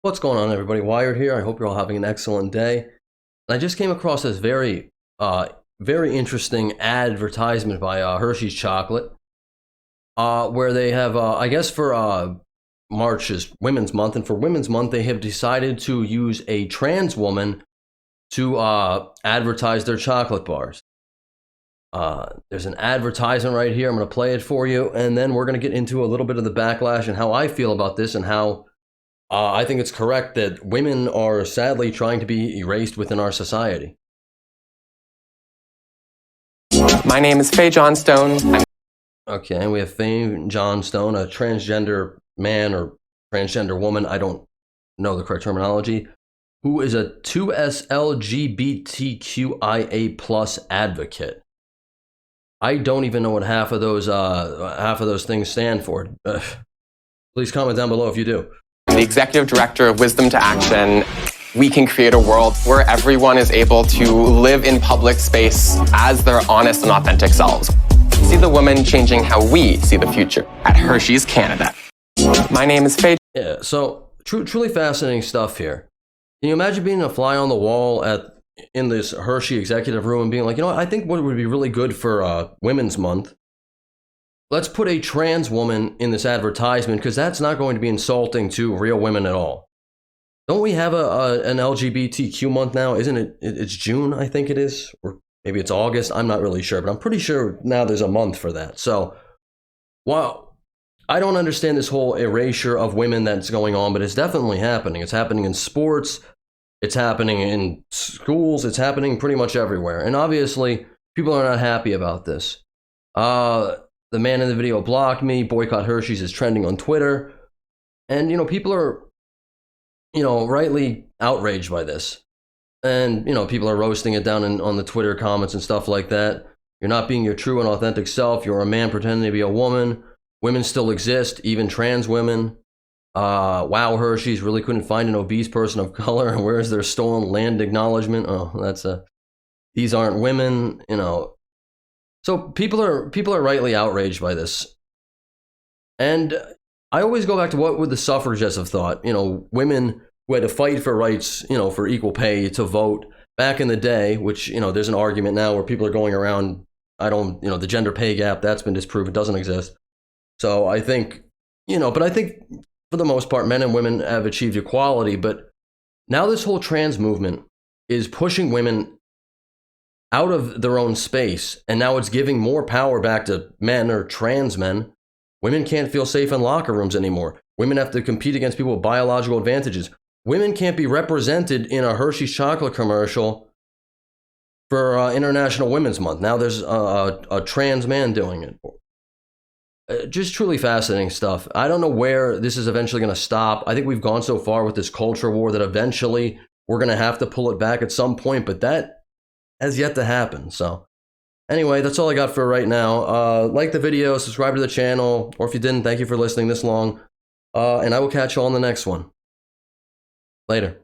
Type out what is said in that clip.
What's going on, everybody? Wired here. I hope you're all having an excellent day. And I just came across this very interesting advertisement by Hershey's Chocolate, where they have, I guess for March is Women's Month, and for Women's Month, they have decided to use a trans woman to advertise their chocolate bars. There's an advertisement right here. I'm going to play it for you, and then we're going to get into a little bit of the backlash and how I feel about this and how I think it's correct that women are sadly trying to be erased within our society. My name is Faye Johnstone. Okay, we have Faye Johnstone, a transgender man or transgender woman, I don't know the correct terminology, who is a 2S LGBTQIA plus advocate. I don't even know what half of those things stand for. Please comment down below if you do. I'm the executive director of Wisdom to Action. We can create a world where everyone is able to live in public space as their honest and authentic selves. See the women changing how we see the future at Hershey's Canada. My name is Faye. Yeah, so truly fascinating stuff here. Can you imagine being a fly on the wall in this Hershey executive room and being like, you know what, I think what would be really good for Women's Month, let's put a trans woman in this advertisement because that's not going to be insulting to real women at all. Don't we have an LGBTQ month now? Isn't it? It's June, I think it is, or maybe it's August. I'm not really sure, but I'm pretty sure now there's a month for that. So, while I don't understand this whole erasure of women that's going on, but it's definitely happening. It's happening in sports. It's happening in schools. It's happening pretty much everywhere. And obviously, people are not happy about this. The man in the video blocked me. Boycott Hershey's is trending on Twitter. And, people are, rightly outraged by this. And, people are roasting it down on the Twitter comments and stuff like that. You're not being your true and authentic self. You're a man pretending to be a woman. Women still exist, even trans women. Wow, Hershey's really couldn't find an obese person of color. And where's their stolen land acknowledgement? Oh, these aren't women, So people are rightly outraged by this. And I always go back to what would the suffragettes have thought, women who had to fight for rights, for equal pay to vote back in the day, which, there's an argument now where people are going around, the gender pay gap, that's been disproven, doesn't exist. So I think, but I think for the most part, men and women have achieved equality. But now this whole trans movement is pushing women out of their own space, and now it's giving more power back to men or trans men. Women can't feel safe in locker rooms anymore. Women have to compete against people with biological advantages. Women can't be represented in a Hershey's Chocolate commercial for International Women's Month. Now there's a trans man doing it. Just truly fascinating stuff. I don't know where this is eventually going to stop. I think we've gone so far with this culture war that eventually we're going to have to pull it back at some point, but that has yet to happen. So anyway, that's all I got for right now. Like the video, subscribe to the channel, or if you didn't, thank you for listening this long. And I will catch you all on the next one. Later.